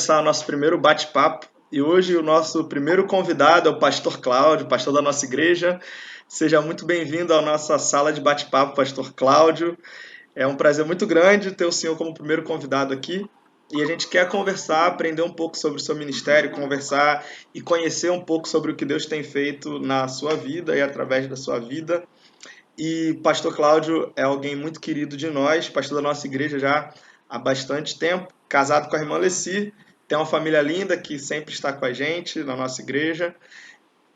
começar o nosso primeiro bate-papo e hoje o nosso primeiro convidado é o Pastor Cláudio, pastor da nossa igreja. Seja muito bem-vindo à nossa sala de bate-papo, Pastor Cláudio. É um prazer muito grande ter o senhor como primeiro convidado aqui e a gente quer conversar, aprender um pouco sobre o seu ministério, conversar e conhecer um pouco sobre o que Deus tem feito na sua vida e através da sua vida. E Pastor Cláudio é alguém muito querido de nós, pastor da nossa igreja já há bastante tempo, casado com a irmã Leci, tem uma família linda que sempre está com a gente na nossa igreja,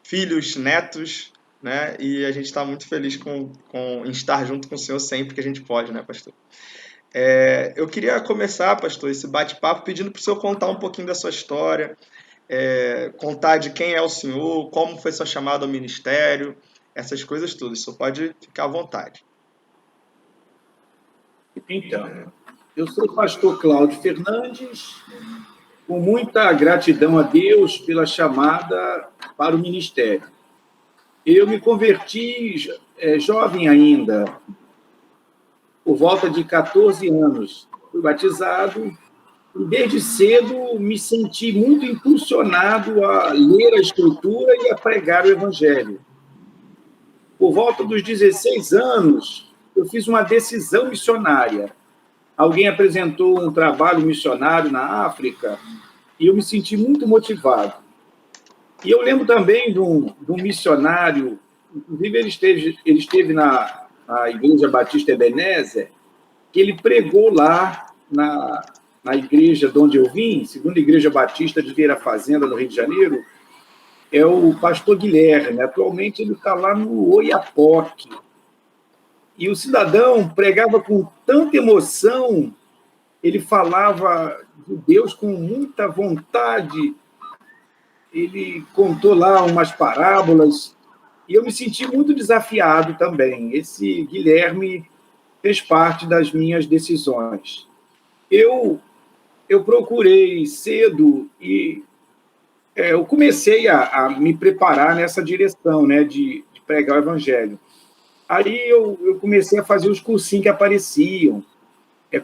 filhos, netos, né? E a gente está muito feliz em estar junto com o senhor sempre que a gente pode, né, pastor? Eu queria começar, pastor, esse bate-papo pedindo para o senhor contar um pouquinho da sua história, contar de quem é o senhor, como foi sua chamada ao ministério, essas coisas todas. O senhor pode ficar à vontade. Então, eu sou o pastor Cláudio Fernandes, com muita gratidão a Deus pela chamada para o ministério. Eu me converti jovem ainda, por volta de 14 anos. Fui batizado e, desde cedo, me senti muito impulsionado a ler a Escritura e a pregar o Evangelho. Por volta dos 16 anos, eu fiz uma decisão missionária. Alguém apresentou um trabalho missionário na África e eu me senti muito motivado. E eu lembro também de um missionário, inclusive ele esteve na Igreja Batista Ebenezer, que ele pregou lá na igreja de onde eu vim, segunda Igreja Batista de Feira Fazenda, no Rio de Janeiro, é o pastor Guilherme. Atualmente ele está lá no Oiapoque. E o cidadão pregava com tanta emoção, ele falava de Deus com muita vontade, ele contou lá umas parábolas, e eu me senti muito desafiado também. Esse Guilherme fez parte das minhas decisões. Eu procurei cedo e eu comecei a me preparar nessa direção, né, de pregar o Evangelho. Aí eu comecei a fazer os cursinhos que apareciam,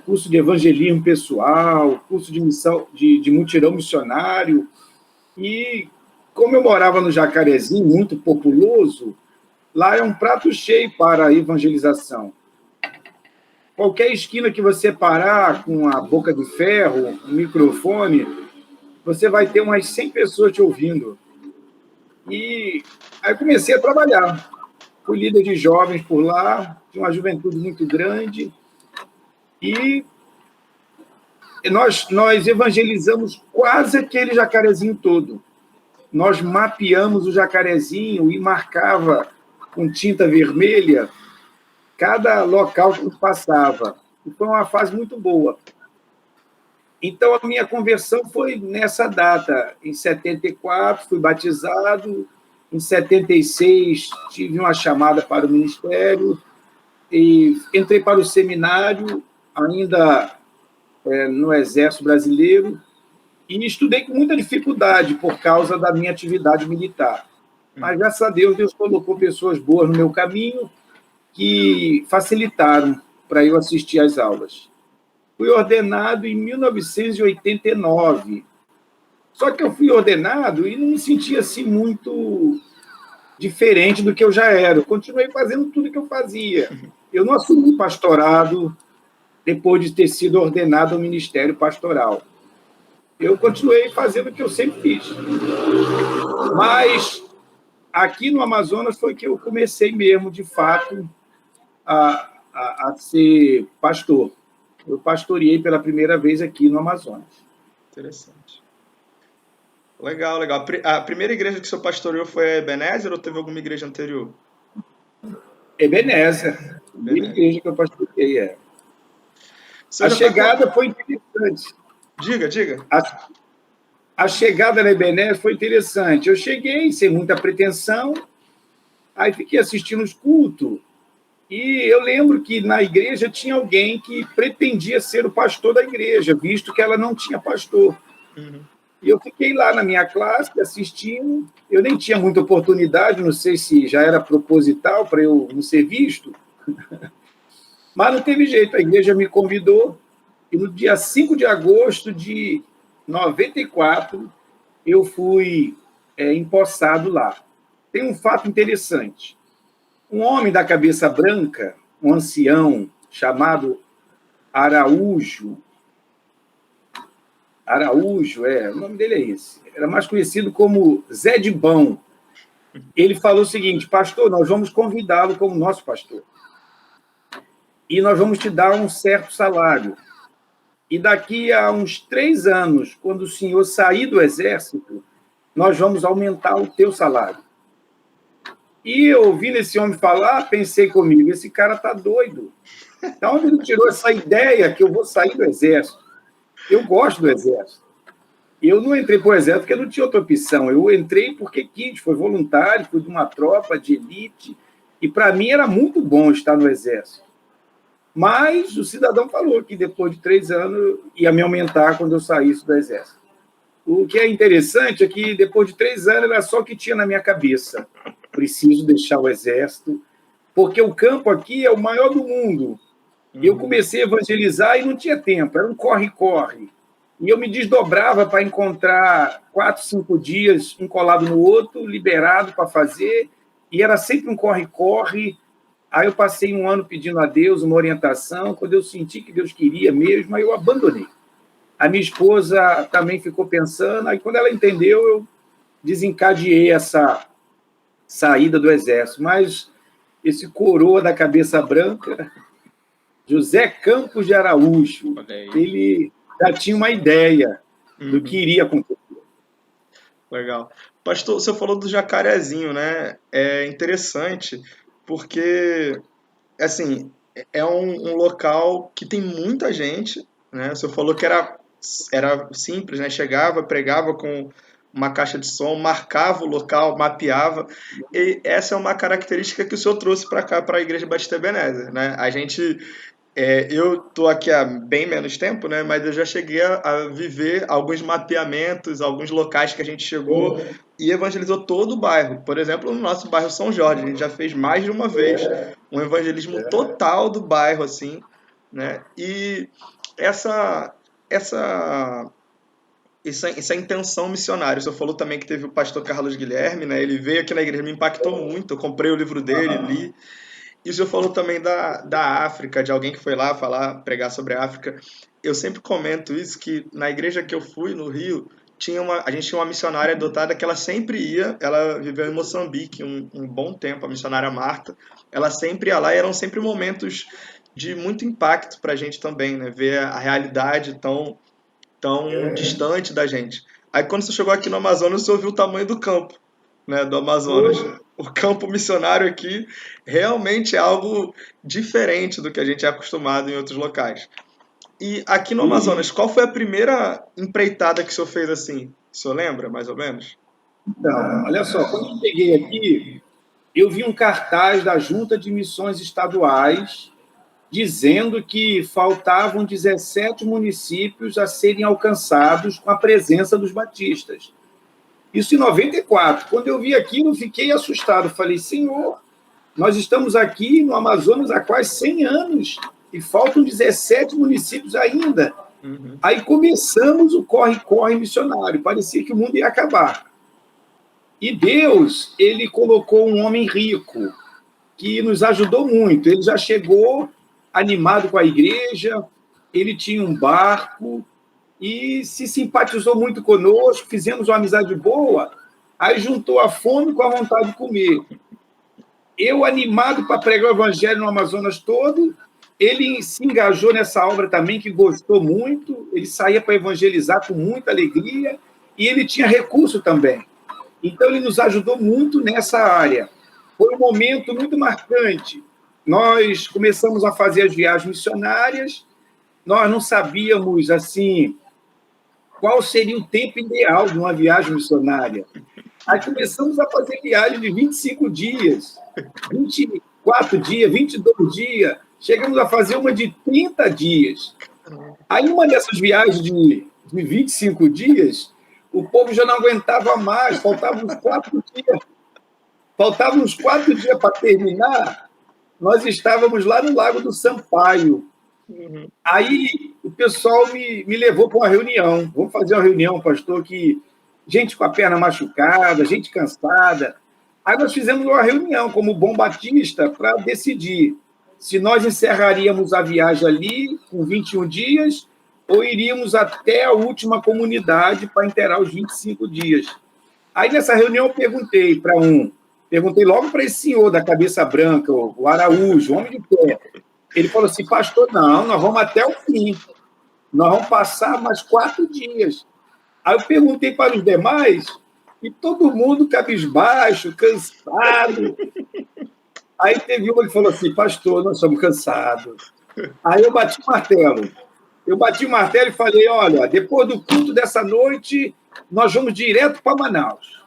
curso de evangelismo pessoal, curso de missão, de mutirão missionário. E como eu morava no Jacarezinho, muito populoso, lá é um prato cheio para a evangelização. Qualquer esquina que você parar com a boca de ferro, um microfone, você vai ter umas 100 pessoas te ouvindo. E aí eu comecei a trabalhar. Fui líder de jovens por lá, tinha uma juventude muito grande. E nós evangelizamos quase aquele Jacarezinho todo. Nós mapeamos o Jacarezinho e marcava com tinta vermelha cada local que passava. E foi uma fase muito boa. Então, a minha conversão foi nessa data. Em 74, fui batizado. Em 76, tive uma chamada para o ministério. E entrei para o seminário, ainda no Exército Brasileiro, e estudei com muita dificuldade por causa da minha atividade militar. Mas, graças a Deus, Deus colocou pessoas boas no meu caminho que facilitaram para eu assistir às aulas. Fui ordenado em 1989. Só que eu fui ordenado e não me sentia assim muito diferente do que eu já era. Eu continuei fazendo tudo que eu fazia. Eu não assumi pastorado depois de ter sido ordenado ao ministério pastoral. Eu continuei fazendo o que eu sempre fiz. Mas aqui no Amazonas foi que eu comecei mesmo, de fato, a ser pastor. Eu pastoreei pela primeira vez aqui no Amazonas. Interessante. Legal, legal. A primeira igreja que o senhor pastoreou foi a Ebenezer ou teve alguma igreja anterior? Ebenezer. A primeira igreja que eu pastoreei, A chegada foi interessante. Diga. A chegada na Ebenezer foi interessante. Eu cheguei sem muita pretensão, aí fiquei assistindo os cultos, e eu lembro que na igreja tinha alguém que pretendia ser o pastor da igreja, visto que ela não tinha pastor. Uhum. E eu fiquei lá na minha classe assistindo, eu nem tinha muita oportunidade, não sei se já era proposital para eu não ser visto, mas não teve jeito, a igreja me convidou, e no dia 5 de agosto de 94, eu fui empossado lá. Tem um fato interessante. Um homem da cabeça branca, um ancião chamado Araújo, o nome dele é esse, era mais conhecido como Zé de Bão. Ele falou o seguinte: pastor, nós vamos convidá-lo como nosso pastor. E nós vamos te dar um certo salário. E daqui a uns 3 anos, quando o senhor sair do exército, nós vamos aumentar o teu salário. E eu, ouvindo esse homem falar, pensei comigo, esse cara está doido. Da onde ele tirou essa ideia que eu vou sair do exército? Eu gosto do exército. Eu não entrei para o exército porque não tinha outra opção. Eu entrei porque quis, foi voluntário, fui de uma tropa de elite, e para mim era muito bom estar no exército. Mas o cidadão falou que depois de 3 anos ia me aumentar quando eu saísse do exército. O que é interessante é que depois de 3 anos era só o que tinha na minha cabeça. Preciso deixar o exército, porque o campo aqui é o maior do mundo. E eu comecei a evangelizar e não tinha tempo, era um corre-corre. E eu me desdobrava para encontrar 4, 5 dias, um colado no outro, liberado para fazer, e era sempre um corre-corre. Aí eu passei 1 ano pedindo a Deus uma orientação, quando eu senti que Deus queria mesmo, aí eu abandonei. A minha esposa também ficou pensando, aí quando ela entendeu, eu desencadeei essa saída do exército. Mas esse coroa da cabeça branca, José Campos de Araújo, ele já tinha uma ideia do que iria acontecer. Legal. Pastor, você falou do Jacarezinho, né? É interessante porque, assim, é um local que tem muita gente, né? Você falou que era simples, né? Chegava, pregava com uma caixa de som, marcava o local, mapeava. E essa é uma característica que o senhor trouxe para cá, para a Igreja Batista Ebenezer, né? Eu tô aqui há bem menos tempo, né? Mas eu já cheguei a viver alguns mapeamentos, alguns locais que a gente chegou e evangelizou todo o bairro. Por exemplo, no nosso bairro São Jorge, a gente já fez mais de uma vez um evangelismo total do bairro, assim, né? E essa essa essa intenção missionária. O senhor falou também que teve o pastor Carlos Guilherme, né? Ele veio aqui na igreja, me impactou muito. Eu comprei o livro dele, li. E o senhor falou também da África, de alguém que foi lá pregar sobre a África. Eu sempre comento isso, que na igreja que eu fui, no Rio, a gente tinha uma missionária adotada que ela sempre ia, ela viveu em Moçambique um bom tempo, a missionária Marta. Ela sempre ia lá e eram sempre momentos de muito impacto para a gente também, né? Ver a realidade tão distante da gente. Aí quando você chegou aqui no Amazonas, você ouviu o tamanho do campo, né, do Amazonas. O campo missionário aqui realmente é algo diferente do que a gente é acostumado em outros locais. E aqui no Amazonas, qual foi a primeira empreitada que o senhor fez assim? O senhor lembra, mais ou menos? Então, olha só, quando eu cheguei aqui, eu vi um cartaz da Junta de Missões Estaduais dizendo que faltavam 17 municípios a serem alcançados com a presença dos batistas. Isso em 94. Quando eu vi aquilo, eu fiquei assustado. Falei, Senhor, nós estamos aqui no Amazonas há quase 100 anos e faltam 17 municípios ainda. Aí começamos o corre-corre missionário. Parecia que o mundo ia acabar. E Deus, ele colocou um homem rico que nos ajudou muito. Ele já chegou animado com a igreja, ele tinha um barco e se simpatizou muito conosco, fizemos uma amizade boa, aí juntou a fome com a vontade de comer. Eu, animado para pregar o evangelho no Amazonas todo, ele se engajou nessa obra também, que gostou muito, ele saía para evangelizar com muita alegria, e ele tinha recurso também. Então, ele nos ajudou muito nessa área. Foi um momento muito marcante. Nós começamos a fazer as viagens missionárias, nós não sabíamos, assim, qual seria o tempo ideal de uma viagem missionária. Aí começamos a fazer viagem de 25 dias, 24 dias, 22 dias, chegamos a fazer uma de 30 dias. Aí, uma dessas viagens de 25 dias, o povo já não aguentava mais, faltavam uns 4 dias. Faltavam uns 4 dias para terminar, nós estávamos lá no Lago do Sampaio. Aí, pessoal me levou para uma reunião. Vamos fazer uma reunião, pastor, que gente com a perna machucada, gente cansada. Aí nós fizemos uma reunião como bom batista para decidir se nós encerraríamos a viagem ali com 21 dias ou iríamos até a última comunidade para inteirar os 25 dias. Aí nessa reunião eu perguntei logo para esse senhor da cabeça branca, o Araújo, o homem de pé. Ele falou assim, pastor, não, nós vamos até o fim. Nós vamos passar mais 4 dias. Aí eu perguntei para os demais e todo mundo cabisbaixo, cansado. Aí teve uma que falou assim, pastor, nós somos cansados. Aí eu bati o martelo. Eu bati o martelo e falei, olha, depois do culto dessa noite, nós vamos direto para Manaus.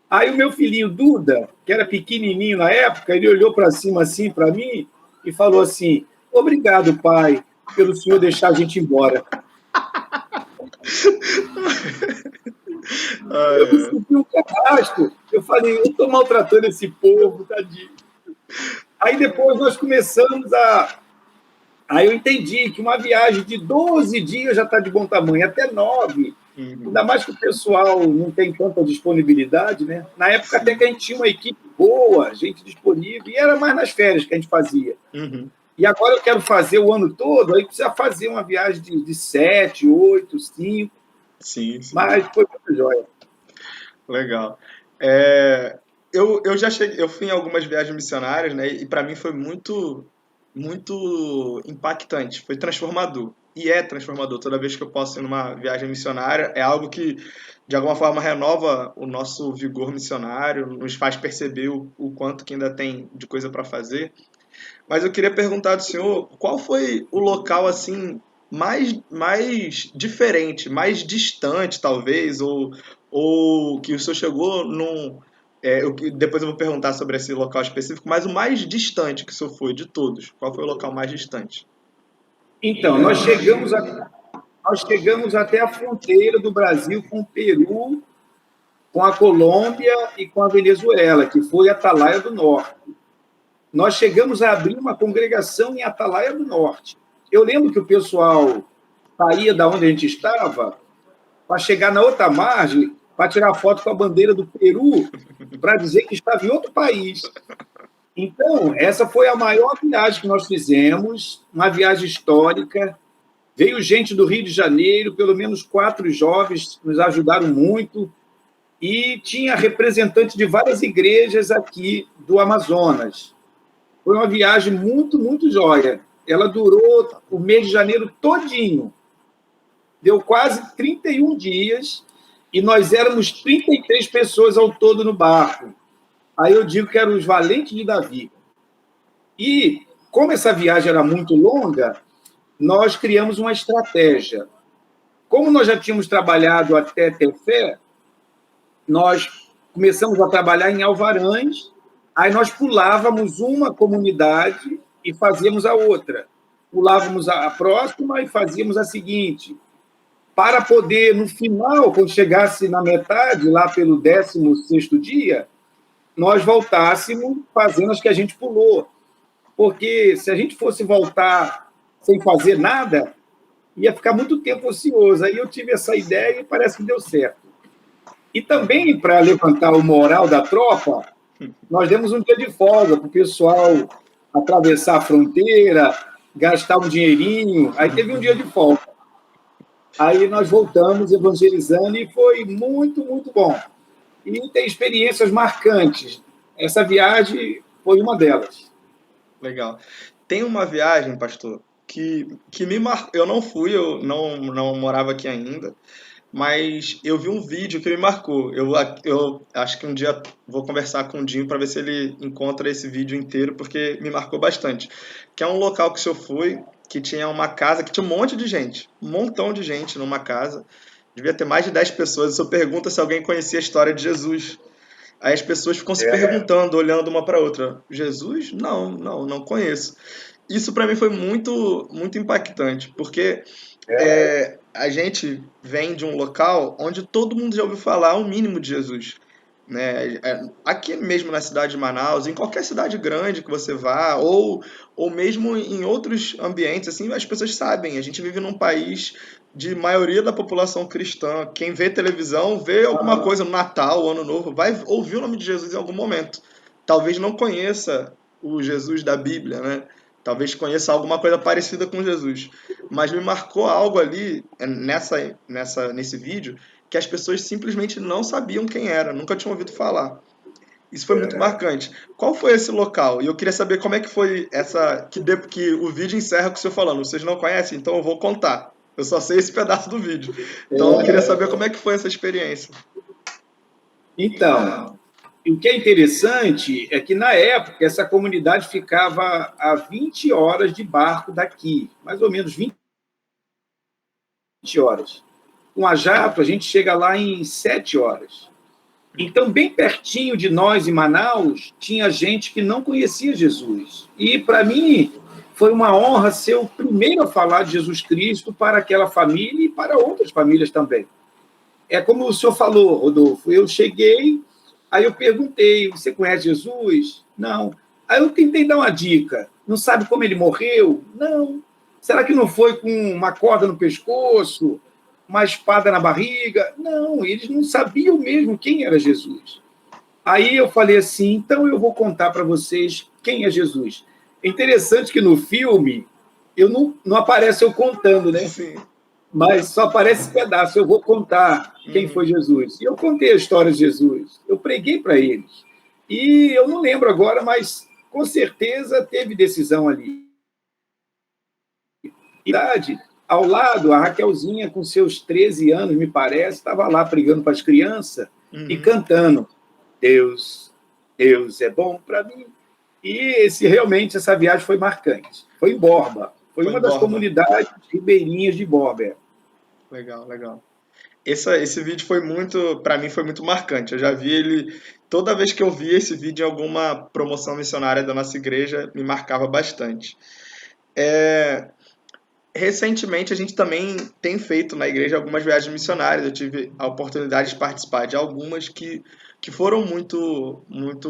Aí o meu filhinho Duda, que era pequenininho na época, ele olhou para cima assim para mim e falou assim, obrigado, pai, pelo senhor deixar a gente ir embora. Eu me senti um carrasco. Eu falei, eu estou maltratando esse povo, tadinho. Aí depois nós começamos a... Aí eu entendi que uma viagem de 12 dias já está de bom tamanho, até 9. Ainda mais que o pessoal não tem tanta disponibilidade, né? Na época até que a gente tinha uma equipe boa, gente disponível, e era mais nas férias que a gente fazia. E agora eu quero fazer o ano todo, aí precisa fazer uma viagem de 7, 8, 5. Sim. Mas foi muito jóia. Legal. Eu já cheguei, eu fui em algumas viagens missionárias, né? E para mim foi muito impactante, foi transformador. E é transformador. Toda vez que eu posso ir numa viagem missionária, é algo que de alguma forma renova o nosso vigor missionário, nos faz perceber o quanto que ainda tem de coisa para fazer. Mas eu queria perguntar do senhor, qual foi o local assim mais diferente, mais distante talvez, ou que o senhor chegou num... depois eu vou perguntar sobre esse local específico, mas o mais distante que o senhor foi de todos, qual foi o local mais distante? Então, nós chegamos até a fronteira do Brasil com o Peru, com a Colômbia e com a Venezuela, que foi Atalaia do Norte. Nós chegamos a abrir uma congregação em Atalaia do Norte. Eu lembro que o pessoal saía da onde a gente estava para chegar na outra margem, para tirar foto com a bandeira do Peru, para dizer que estava em outro país. Então, essa foi a maior viagem que nós fizemos, uma viagem histórica. Veio gente do Rio de Janeiro, pelo menos 4 jovens nos ajudaram muito, e tinha representantes de várias igrejas aqui do Amazonas. Foi uma viagem muito, muito jóia. Ela durou o mês de janeiro todinho. Deu quase 31 dias e nós éramos 33 pessoas ao todo no barco. Aí eu digo que eram os valentes de Davi. E, como essa viagem era muito longa, nós criamos uma estratégia. Como nós já tínhamos trabalhado até Tefé, nós começamos a trabalhar em Alvarães, aí nós pulávamos uma comunidade e fazíamos a outra. Pulávamos a próxima e fazíamos a seguinte, para poder, no final, quando chegasse na metade, lá pelo 16º dia, nós voltássemos fazendo as que a gente pulou. Porque se a gente fosse voltar sem fazer nada, ia ficar muito tempo ocioso. Aí eu tive essa ideia e parece que deu certo. E também, para levantar o moral da tropa, nós demos um dia de folga para o pessoal atravessar a fronteira, gastar um dinheirinho. Aí teve um dia de folga. Aí nós voltamos evangelizando e foi muito, muito bom. E tem experiências marcantes. Essa viagem foi uma delas. Legal. Tem uma viagem, pastor, que me marcou. Eu não fui, eu não morava aqui ainda, mas eu vi um vídeo que me marcou. Eu acho que um dia vou conversar com o Dinho para ver se ele encontra esse vídeo inteiro, porque me marcou bastante. Que é um local que o senhor foi, que tinha uma casa, que tinha um monte de gente, um montão de gente numa casa. Devia ter mais de 10 pessoas. O senhor pergunta se alguém conhecia a história de Jesus. Aí as pessoas ficam se perguntando, olhando uma para outra. Jesus? Não conheço. Isso para mim foi muito, muito impactante, porque a gente vem de um local onde todo mundo já ouviu falar o mínimo de Jesus. né? Aqui mesmo na cidade de Manaus, em qualquer cidade grande que você vá, ou mesmo em outros ambientes, assim, as pessoas sabem. A gente vive num país de maioria da população cristã. Quem vê televisão, vê alguma coisa no Natal, Ano Novo, vai ouvir o nome de Jesus em algum momento. Talvez não conheça o Jesus da Bíblia, né? Talvez conheça alguma coisa parecida com Jesus. Mas me marcou algo ali, nesse vídeo, que as pessoas simplesmente não sabiam quem era, nunca tinham ouvido falar. Isso foi muito marcante. Qual foi esse local? E eu queria saber como é que foi essa. Que o vídeo encerra com o senhor falando. Vocês não conhecem? Então eu vou contar. Eu só sei esse pedaço do vídeo. Então eu queria saber como é que foi essa experiência. Então, o que é interessante é que, na época, essa comunidade ficava a 20 horas de barco daqui, mais ou menos 20 horas. Com a jato, a gente chega lá em 7 horas. Então, bem pertinho de nós, em Manaus, tinha gente que não conhecia Jesus. E, para mim, foi uma honra ser o primeiro a falar de Jesus Cristo para aquela família e para outras famílias também. É como o senhor falou, Rodolfo, eu cheguei, aí eu perguntei, você conhece Jesus? Não. Aí eu tentei dar uma dica, não sabe como ele morreu? Não. Será que não foi com uma corda no pescoço, uma espada na barriga? Não, eles não sabiam mesmo quem era Jesus. Aí eu falei assim, então eu vou contar para vocês quem é Jesus. É interessante que no filme eu não aparece eu contando, né? Sim. Mas só aparece esse pedaço. Eu vou contar quem foi Jesus. E eu contei a história de Jesus. Eu preguei para eles. E eu não lembro agora, mas com certeza teve decisão ali. Idade, ao lado, a Raquelzinha, com seus 13 anos, me parece, estava lá pregando para as crianças e cantando. Deus, Deus é bom para mim. E realmente essa viagem foi marcante. Foi em Borba. Foi Foi uma em das Borba. comunidades ribeirinhas de Borba. Legal, legal. Esse vídeo foi muito, para mim foi muito marcante. Eu já vi ele, toda vez que eu via esse vídeo em alguma promoção missionária da nossa igreja, me marcava bastante. É, recentemente a gente também tem feito na igreja algumas viagens missionárias. Eu tive a oportunidade de participar de algumas que foram muito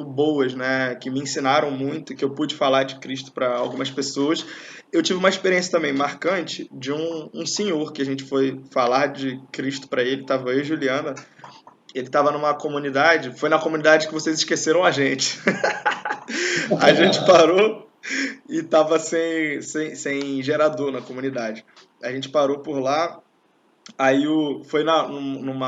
boas, né? Que me ensinaram muito, que eu pude falar de Cristo para algumas pessoas. Eu tive uma experiência também marcante de um senhor que a gente foi falar de Cristo para ele. Tava eu e Juliana. Ele estava numa comunidade, foi na comunidade que vocês esqueceram a gente. A gente parou e tava sem gerador na comunidade. A gente parou por lá, aí foi num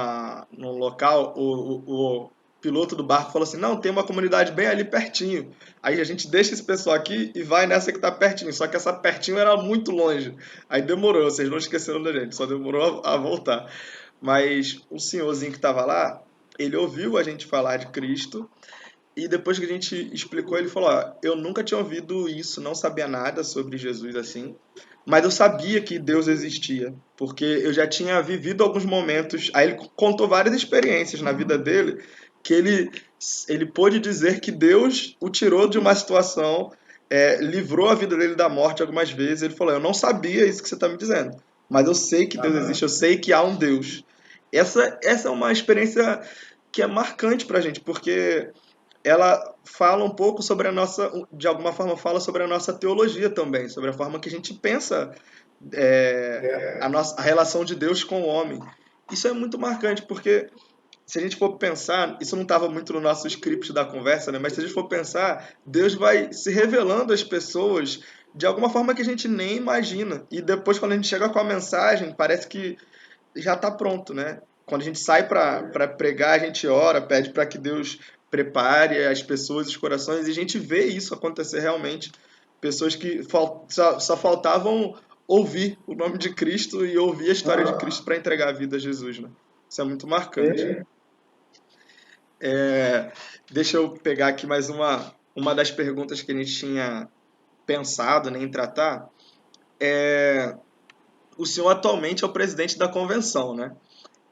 local, o piloto do barco falou assim, não, tem uma comunidade bem ali pertinho. Aí a gente deixa esse pessoal aqui e vai nessa que tá pertinho. Só que essa pertinho era muito longe. Aí demorou, vocês não esqueceram da gente, só demorou a voltar. Mas o senhorzinho que tava lá, ele ouviu a gente falar de Cristo e depois que a gente explicou, ele falou: ó, eu nunca tinha ouvido isso, não sabia nada sobre Jesus assim, mas eu sabia que Deus existia, porque eu já tinha vivido alguns momentos. Aí ele contou várias experiências na vida dele que ele pôde dizer que Deus o tirou de uma situação, livrou a vida dele da morte algumas vezes. Ele falou: eu não sabia isso que você está me dizendo, mas eu sei que Deus existe, eu sei que há um Deus. Essa é uma experiência que é marcante para a gente, porque ela fala um pouco sobre a nossa, de alguma forma fala sobre a nossa teologia também, sobre a forma que a gente pensa a relação de Deus com o homem. Isso é muito marcante, porque se a gente for pensar, isso não estava muito no nosso script da conversa, né? Mas se a gente for pensar, Deus vai se revelando às pessoas de alguma forma que a gente nem imagina. E depois, quando a gente chega com a mensagem, parece que já está pronto, né? Quando a gente sai para pregar, a gente ora, pede para que Deus prepare as pessoas, os corações, e a gente vê isso acontecer realmente. Pessoas que só faltavam ouvir o nome de Cristo e ouvir a história de Cristo para entregar a vida a Jesus, né? Isso é muito marcante. Deixa eu pegar aqui mais uma das perguntas que a gente tinha pensado, né, em tratar. O senhor atualmente é o presidente da convenção, né?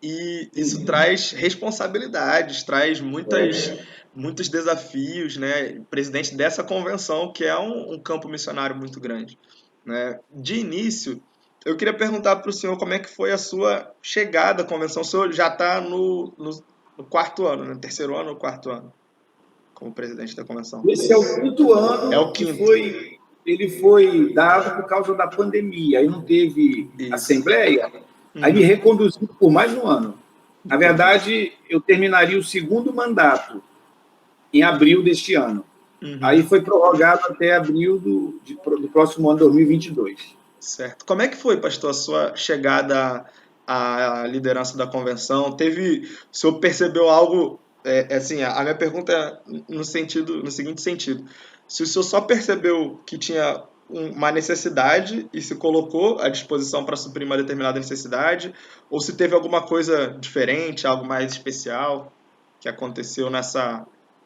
E isso traz responsabilidades, traz muitos desafios, né? Presidente dessa convenção, que é um campo missionário muito grande, né? De início, eu queria perguntar para o senhor como é que foi a sua chegada à convenção. O senhor já está no quarto ano, né? Terceiro ano ou quarto ano, como presidente da convenção? Esse é o quinto É o ano que quinto. ele foi dado por causa da pandemia. Aí não teve Isso. assembleia, aí me Uhum. reconduziu por mais um ano. Na Entendi. verdade, eu terminaria o segundo mandato em abril deste ano. Aí Uhum. foi prorrogado até abril do próximo ano, 2022. Certo. Como é que foi, pastor, a sua chegada à liderança da convenção? O senhor percebeu algo, assim, a minha pergunta é no seguinte sentido. Se o senhor só percebeu que tinha uma necessidade e se colocou à disposição para suprir uma determinada necessidade, ou se teve alguma coisa diferente, algo mais especial que aconteceu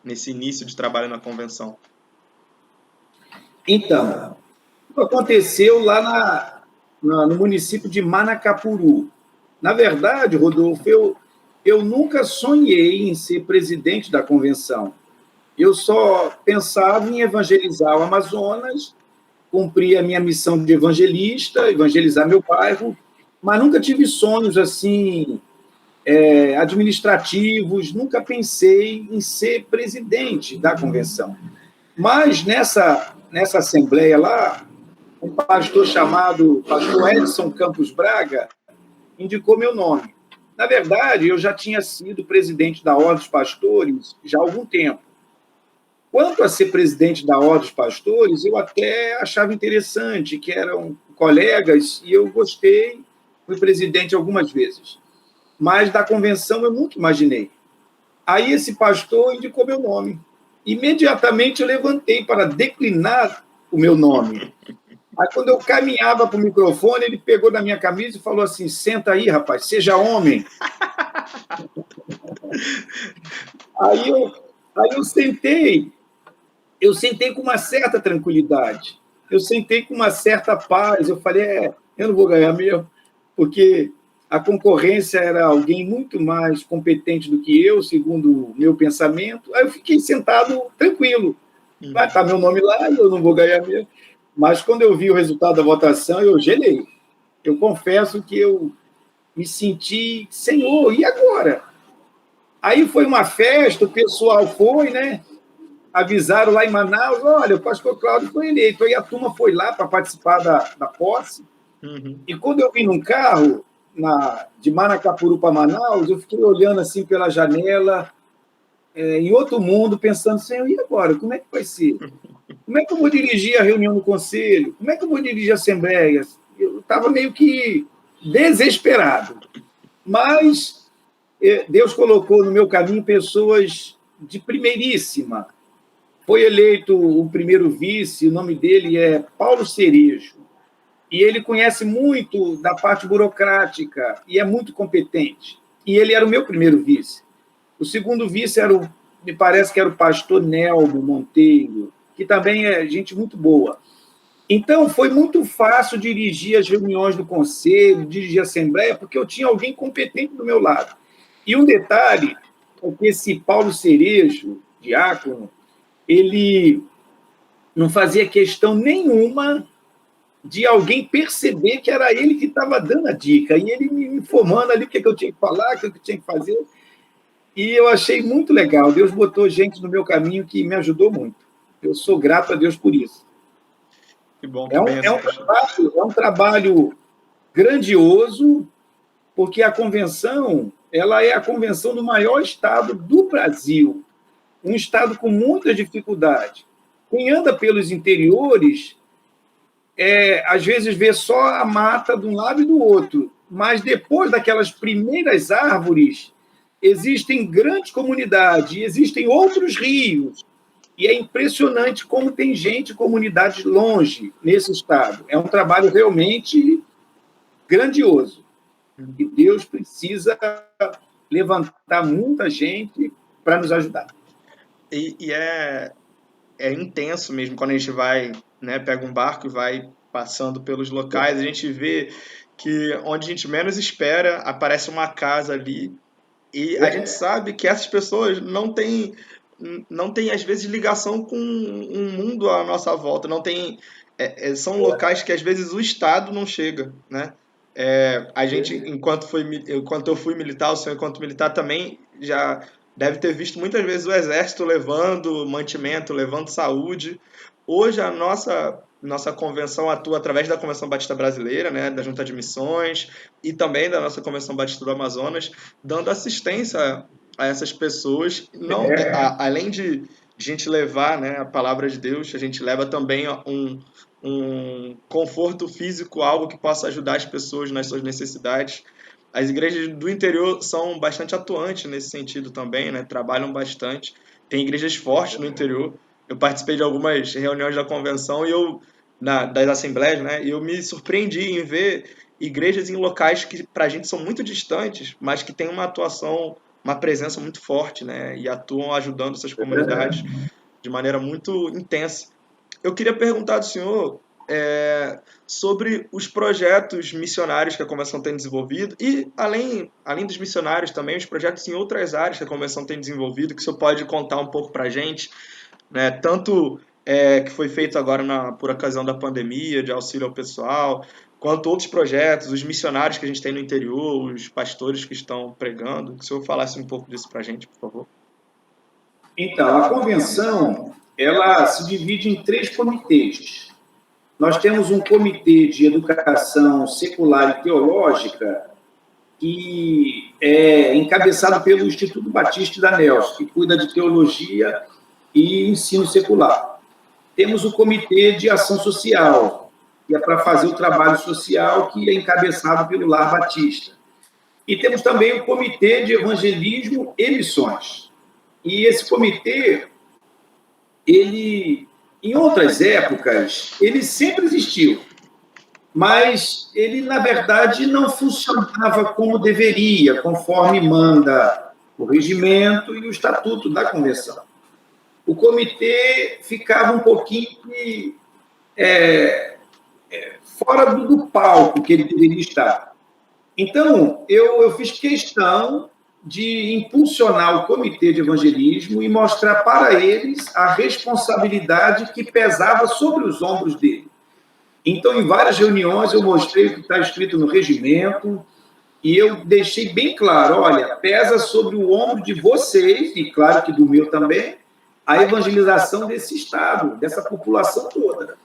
nesse início de trabalho na convenção? Então, aconteceu lá no município de Manacapuru. Na verdade, Rodolfo, eu nunca sonhei em ser presidente da convenção. Eu só pensava em evangelizar o Amazonas, cumprir a minha missão de evangelista, evangelizar meu bairro, mas nunca tive sonhos assim administrativos, nunca pensei em ser presidente da convenção. Mas nessa assembleia lá, um pastor chamado pastor Edson Campos Braga indicou meu nome. Na verdade, eu já tinha sido presidente da Ordem dos Pastores já há algum tempo. Quanto a ser presidente da Ordem dos Pastores, eu até achava interessante, que eram colegas, e eu gostei, fui presidente algumas vezes. Mas da convenção eu nunca imaginei. Aí esse pastor indicou meu nome. Imediatamente eu levantei para declinar o meu nome. Aí, quando eu caminhava para o microfone, ele pegou na minha camisa e falou assim: senta aí, rapaz, seja homem. Aí eu, eu sentei com uma certa tranquilidade, eu sentei com uma certa paz. Eu falei: eu não vou ganhar mesmo, porque a concorrência era alguém muito mais competente do que eu, segundo o meu pensamento. Aí eu fiquei sentado tranquilo. Vai Uhum. estar meu nome lá e eu não vou ganhar mesmo. Mas quando eu vi o resultado da votação, eu gelei. Eu confesso que eu me senti, Senhor, e agora? Aí foi uma festa, o pessoal foi, né? Avisaram lá em Manaus: olha, o pastor Cláudio foi eleito. Aí a turma foi lá para participar da posse. Uhum. E quando eu vim num carro, de Manacapuru para Manaus, eu fiquei olhando assim pela janela, em outro mundo, pensando: Senhor, e agora? Como é que vai ser? Como é que eu vou dirigir a reunião do conselho? Como é que eu vou dirigir a assembleia? Eu estava meio que desesperado. Mas Deus colocou no meu caminho pessoas de primeiríssima. Foi eleito o primeiro vice, o nome dele é Paulo Cerejo. E ele conhece muito da parte burocrática e é muito competente. E ele era o meu primeiro vice. O segundo vice me parece que era o pastor Nelmo Monteiro, que também é gente muito boa. Então, foi muito fácil dirigir as reuniões do conselho, dirigir a assembleia, porque eu tinha alguém competente do meu lado. E um detalhe é que esse Paulo Cerejo, diácono, ele não fazia questão nenhuma de alguém perceber que era ele que estava dando a dica, e ele me informando ali o que eu tinha que falar, o que eu tinha que fazer. E eu achei muito legal. Deus botou gente no meu caminho que me ajudou muito. Eu sou grato a Deus por isso. Que bom, que É um, é bênção, um pastor. trabalho, é um trabalho grandioso, porque a convenção ela é a convenção do maior estado do Brasil, um estado com muita dificuldade. Quem anda pelos interiores, às vezes vê só a mata de um lado e do outro, mas depois daquelas primeiras árvores, existem grandes comunidades, existem outros rios, e é impressionante como tem gente, comunidades longe nesse estado. É um trabalho realmente grandioso. E Deus precisa levantar muita gente para nos ajudar. É intenso mesmo quando a gente vai, né, pega um barco e vai passando pelos locais, a gente vê que onde a gente menos espera aparece uma casa ali e a gente sabe que essas pessoas não têm às vezes ligação com um mundo à nossa volta, não tem são locais que às vezes o Estado não chega, né? A gente, enquanto eu fui militar, o senhor enquanto militar também já deve ter visto muitas vezes o exército levando mantimento, levando saúde. Hoje a nossa convenção atua através da Convenção Batista Brasileira, né, da Junta de Missões e também da nossa Convenção Batista do Amazonas, dando assistência a essas pessoas. Não, além de a gente levar, né, a palavra de Deus, a gente leva também um conforto físico, algo que possa ajudar as pessoas nas suas necessidades. As igrejas do interior são bastante atuantes nesse sentido também, né? Trabalham bastante. Tem igrejas fortes no interior. Eu participei de algumas reuniões da convenção das assembleias, né? E eu me surpreendi em ver igrejas em locais que para a gente são muito distantes, mas que têm uma atuação, uma presença muito forte, né? E atuam ajudando essas comunidades de maneira muito intensa. Eu queria perguntar do senhor sobre os projetos missionários que a Convenção tem desenvolvido e, além dos missionários, também os projetos em outras áreas que a Convenção tem desenvolvido, que o senhor pode contar um pouco para a gente, né? Tanto que foi feito agora por ocasião da pandemia, de auxílio ao pessoal, quanto outros projetos, os missionários que a gente tem no interior, os pastores que estão pregando. Que o senhor falasse um pouco disso para a gente, por favor. Então, a convenção, ela se divide em 3 comitês. Nós temos um comitê de educação secular e teológica que é encabeçado pelo Instituto Batista da NELS, que cuida de teologia e ensino secular. Temos o comitê de ação social, que é para fazer o trabalho social, que é encabeçado pelo Lar Batista. E temos também o comitê de evangelismo e missões. E esse comitê, ele, em outras épocas, ele sempre existiu, mas ele, na verdade, não funcionava como deveria, conforme manda o regimento e o estatuto da convenção. O comitê ficava um pouquinho fora do palco que ele deveria estar. Então, eu fiz questão de impulsionar o comitê de evangelismo e mostrar para eles a responsabilidade que pesava sobre os ombros dele. Então, em várias reuniões, eu mostrei o que está escrito no regimento e eu deixei bem claro, olha, pesa sobre o ombro de vocês, e claro que do meu também, a evangelização desse estado, dessa população toda.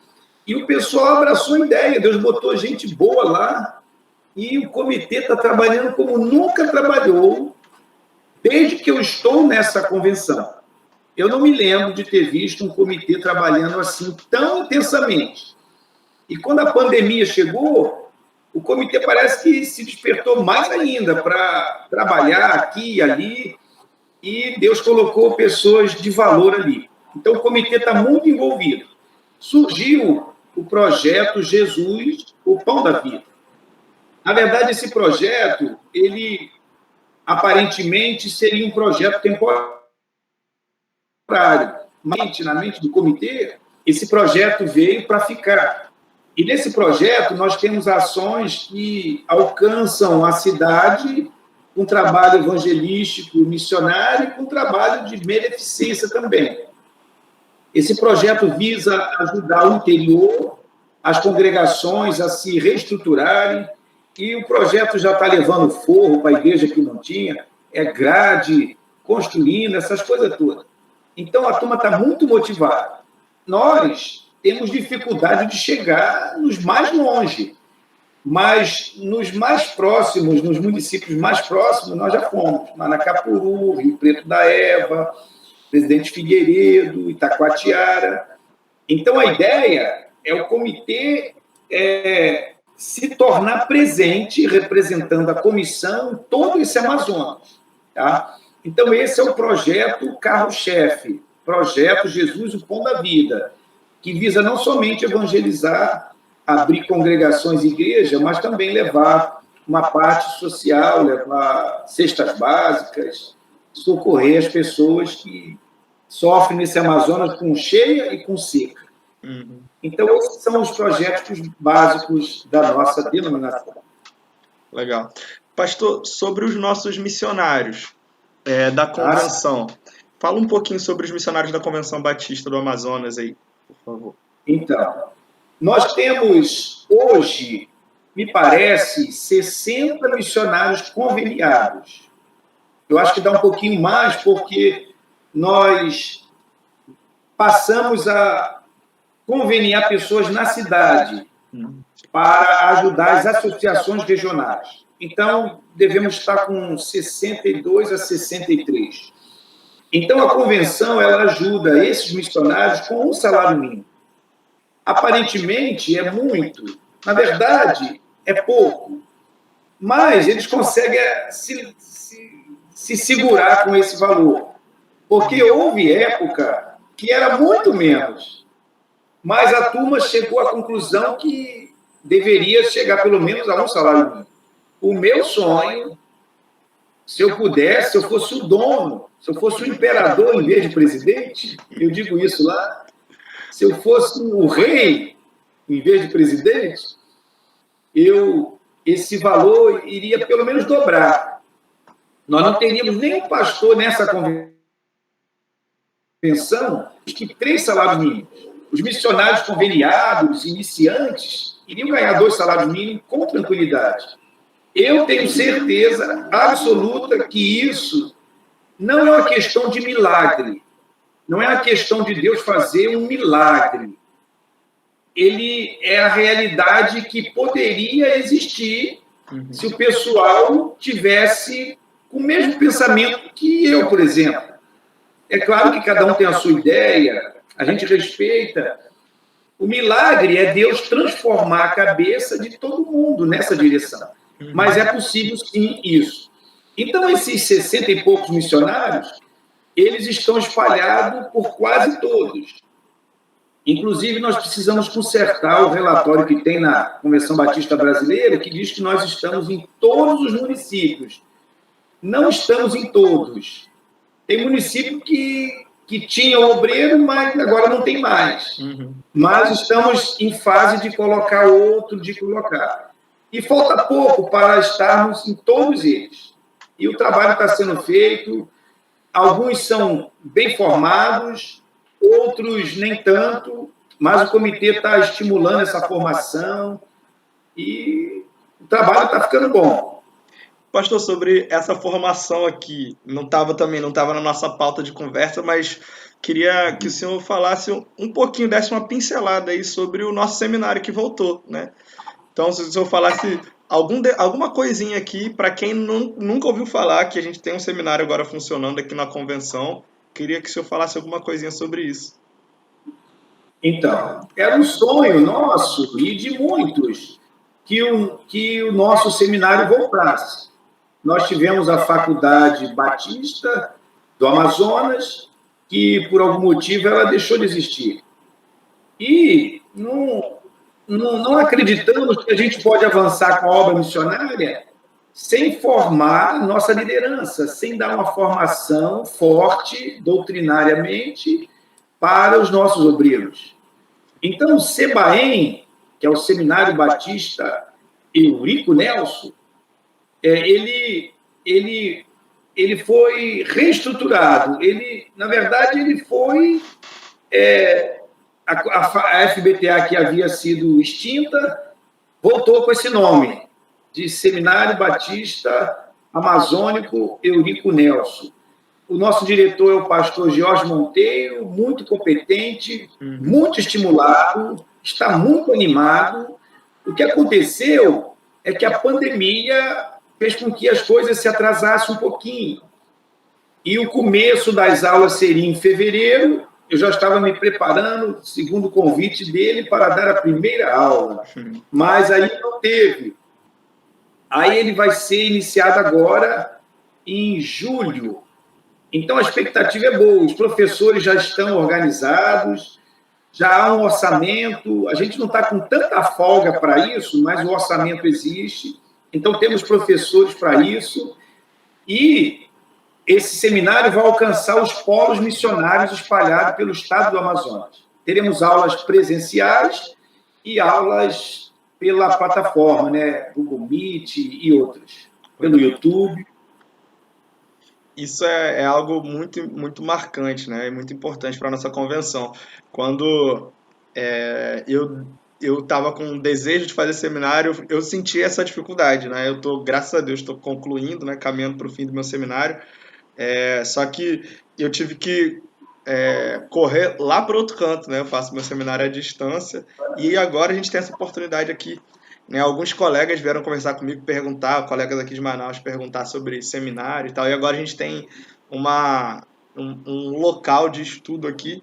E o pessoal abraçou a ideia, Deus botou gente boa lá, e o comitê está trabalhando como nunca trabalhou desde que eu estou nessa convenção. Eu não me lembro de ter visto um comitê trabalhando assim tão intensamente. E quando a pandemia chegou, o comitê parece que se despertou mais ainda para trabalhar aqui e ali, e Deus colocou pessoas de valor ali. Então, o comitê está muito envolvido. Surgiu o projeto Jesus, o Pão da Vida. Na verdade, esse projeto, ele aparentemente seria um projeto temporário. Mas, na mente do comitê, esse projeto veio para ficar. E nesse projeto, nós temos ações que alcançam a cidade com trabalho evangelístico, missionário, e com trabalho de beneficência também. Esse projeto visa ajudar o interior, as congregações a se reestruturarem, e o projeto já está levando forro para a igreja que não tinha, grade, construindo, essas coisas todas. Então, a turma está muito motivada. Nós temos dificuldade de chegar nos mais longe, mas nos mais próximos, nos municípios mais próximos, nós já fomos. Manacapuru, Rio Preto da Eva, Presidente Figueiredo, Itacoatiara. Então, a ideia é o comitê se tornar presente, representando a comissão em todo esse Amazonas. Tá? Então, esse é o projeto carro-chefe, projeto Jesus, o Pão da Vida, que visa não somente evangelizar, abrir congregações e igreja, mas também levar uma parte social, levar cestas básicas, socorrer as pessoas que sofrem nesse Amazonas com cheia e com seca. Uhum. Então, esses são os projetos básicos da nossa denominação. Legal. Pastor, sobre os nossos missionários da convenção, fala um pouquinho sobre os missionários da Convenção Batista do Amazonas aí, por favor. Então, nós temos hoje me parece, 60 missionários conveniados. Eu acho que dá um pouquinho mais, porque nós passamos a conveniar pessoas na cidade para ajudar as associações regionais. Então, devemos estar com 62 a 63. Então, a convenção ela ajuda esses missionários com um salário mínimo. Aparentemente, é muito. Na verdade, é pouco. Mas eles conseguem se segurar com esse valor. Porque houve época que era muito menos. Mas a turma chegou à conclusão que deveria chegar pelo menos a um salário mínimo. O meu sonho, se eu pudesse, se eu fosse o dono, se eu fosse o imperador em vez de presidente, eu digo isso lá, se eu fosse o rei em vez de presidente, esse valor iria pelo menos dobrar. Nós não teríamos nem um pastor nessa convenção que 3 salários mínimos. Os missionários conveniados, iniciantes, iriam ganhar 2 salários mínimos com tranquilidade. Eu tenho certeza absoluta que isso não é uma questão de milagre. Não é uma questão de Deus fazer um milagre. Ele é a realidade que poderia existir se o pessoal tivesse o mesmo pensamento que eu, por exemplo. É claro que cada um tem a sua ideia, a gente respeita. O milagre é Deus transformar a cabeça de todo mundo nessa direção. Mas é possível, sim, isso. Então, esses 60 e poucos missionários, eles estão espalhados por quase todos. Inclusive, nós precisamos consertar o relatório que tem na Convenção Batista Brasileira, que diz que nós estamos em todos os municípios. Não estamos em todos. Tem município que tinha obreiro, mas agora não tem mais. Mas estamos em fase de colocar outro, de colocar. E falta pouco para estarmos em todos eles. E o trabalho está sendo feito. Alguns são bem formados, outros nem tanto, mas o comitê está estimulando essa formação e o trabalho está ficando bom. Pastor, sobre essa formação aqui, não estava na nossa pauta de conversa, mas queria que o senhor falasse um pouquinho, desse uma pincelada aí sobre o nosso seminário que voltou, né? Então, se o senhor falasse alguma coisinha aqui, para quem nunca ouviu falar, que a gente tem um seminário agora funcionando aqui na convenção, queria que o senhor falasse alguma coisinha sobre isso. Então, era um sonho nosso e de muitos que o nosso seminário voltasse. Nós tivemos a Faculdade Batista do Amazonas, que por algum motivo ela deixou de existir. E não acreditamos que a gente pode avançar com a obra missionária sem formar nossa liderança, sem dar uma formação forte, doutrinariamente, para os nossos obreiros. Então, o SEBAEM, que é o Seminário Batista Eurico Nelson, ele foi reestruturado. Na verdade, ele foi... a FBTA, que havia sido extinta, voltou com esse nome, de Seminário Batista Amazônico Eurico Nelson. O nosso diretor é o pastor Jorge Monteiro, muito competente, muito estimulado, está muito animado. O que aconteceu é que a pandemia fez com que as coisas se atrasassem um pouquinho. E o começo das aulas seria em fevereiro. Eu já estava me preparando, segundo o convite dele, para dar a primeira aula. Mas aí não teve. Aí ele vai ser iniciado agora em julho. Então, a expectativa é boa. Os professores já estão organizados, já há um orçamento. A gente não está com tanta folga para isso, mas o orçamento existe. Então, temos professores para isso. E esse seminário vai alcançar os polos missionários espalhados pelo estado do Amazonas. Teremos aulas presenciais e aulas pela plataforma, né? Google Meet e outras, pelo YouTube. Isso é algo muito, muito marcante, né? E muito importante para a nossa convenção. Quando eu eu estava com um desejo de fazer seminário, eu senti essa dificuldade, né? Eu tô, graças a Deus, estou concluindo, né? Caminhando para o fim do meu seminário. Só que eu tive que correr lá para outro canto, né? Eu faço meu seminário à distância e agora a gente tem essa oportunidade aqui, né? Alguns colegas vieram conversar comigo, perguntar, colegas aqui de Manaus, perguntar sobre seminário e tal. E agora a gente tem um local de estudo aqui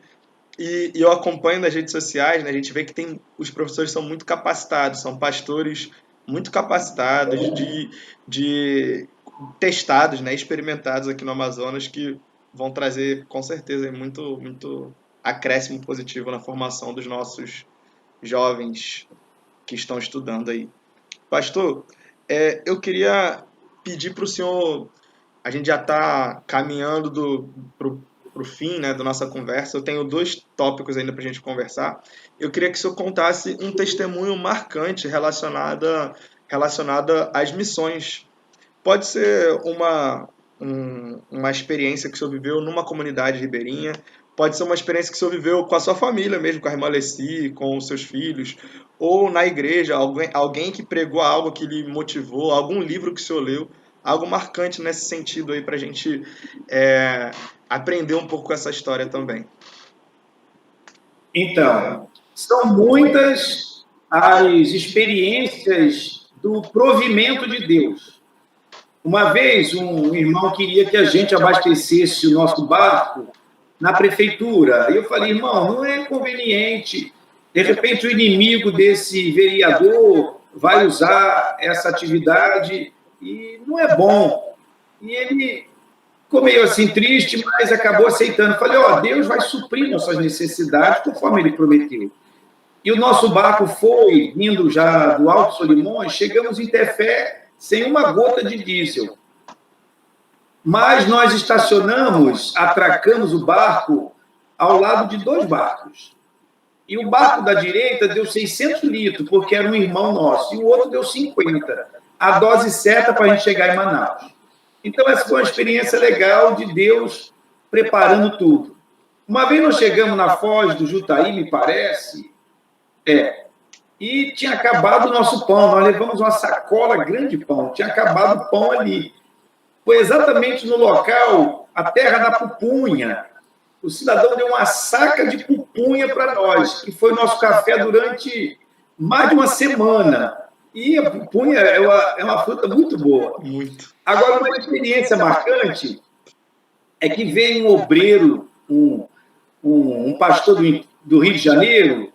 e eu acompanho nas redes sociais, né, a gente vê que os professores são muito capacitados, são pastores muito capacitados, de testados, né, experimentados aqui no Amazonas, que vão trazer com certeza muito, muito acréscimo positivo na formação dos nossos jovens que estão estudando aí. Pastor, eu queria pedir para o senhor, a gente já está caminhando para o fim, né, da nossa conversa. Eu tenho dois tópicos ainda para a gente conversar. Eu queria que o senhor contasse um testemunho marcante relacionado às missões. Pode ser uma experiência que o senhor viveu numa comunidade ribeirinha, pode ser uma experiência que o senhor viveu com a sua família mesmo, com a irmã Leci, com os seus filhos, ou na igreja, alguém que pregou algo que lhe motivou, algum livro que o senhor leu, algo marcante nesse sentido aí para a gente aprender um pouco com essa história também. Então, são muitas as experiências do provimento de Deus. Uma vez, um irmão queria que a gente abastecesse o nosso barco na prefeitura. E eu falei, irmão, não é conveniente. De repente, o inimigo desse vereador vai usar essa atividade e não é bom. E ele ficou meio assim triste, mas acabou aceitando. Falei, Deus vai suprir nossas necessidades conforme ele prometeu. E o nosso barco foi, vindo já do Alto Solimões, chegamos em Tefé sem uma gota de diesel. Mas nós estacionamos, atracamos o barco ao lado de 2 barcos. E o barco da direita deu 600 litros, porque era um irmão nosso, e o outro deu 50. A dose certa para a gente chegar em Manaus. Então, essa foi uma experiência legal de Deus preparando tudo. Uma vez nós chegamos na Foz do Jutaí, me parece, e tinha acabado o nosso pão. Nós levamos uma sacola grande de pão, tinha acabado o pão ali. Foi exatamente no local, a terra da pupunha. O cidadão deu uma saca de pupunha para nós, que foi nosso café durante mais de uma semana. E a pupunha é uma fruta muito boa. Muito. Agora, uma experiência marcante é que veio um obreiro, um pastor do Rio de Janeiro,